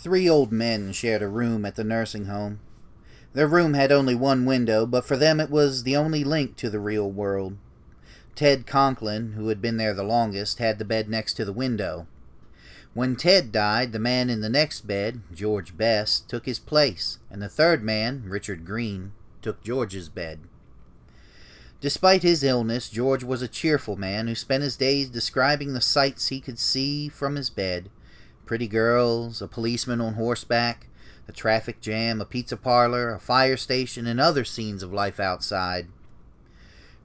Three old men shared a room at the nursing home. Their room had only one window, but for them it was the only link to the real world. Ted Conklin, who had been there the longest, had the bed next to the window. When Ted died, the man in the next bed, George Best, took his place, and the third man, Richard Green, took George's bed. Despite his illness, George was a cheerful man who spent his days describing the sights he could see from his bed. Pretty girls, a policeman on horseback, a traffic jam, a pizza parlor, a fire station, and other scenes of life outside.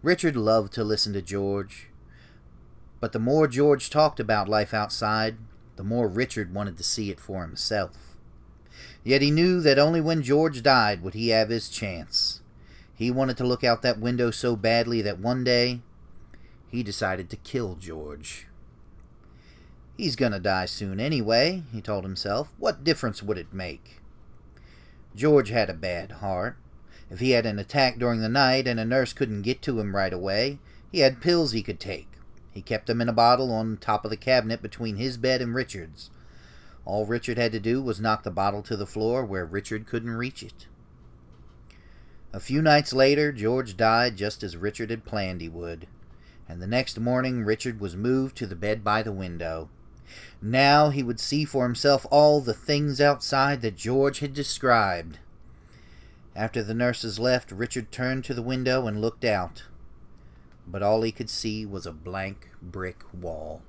Richard loved to listen to George, but the more George talked about life outside, the more Richard wanted to see it for himself. Yet he knew that only when George died would he have his chance. He wanted to look out that window so badly that one day he decided to kill George. He's gonna die soon anyway, he told himself. What difference would it make? George had a bad heart. If he had an attack during the night and a nurse couldn't get to him right away, he had pills he could take. He kept them in a bottle on top of the cabinet between his bed and Richard's. All Richard had to do was knock the bottle to the floor where Richard couldn't reach it. A few nights later, George died just as Richard had planned he would, and the next morning Richard was moved to the bed by the window. Now he would see for himself all the things outside that George had described. After the nurses left, Richard turned to the window and looked out, but all he could see was a blank brick wall.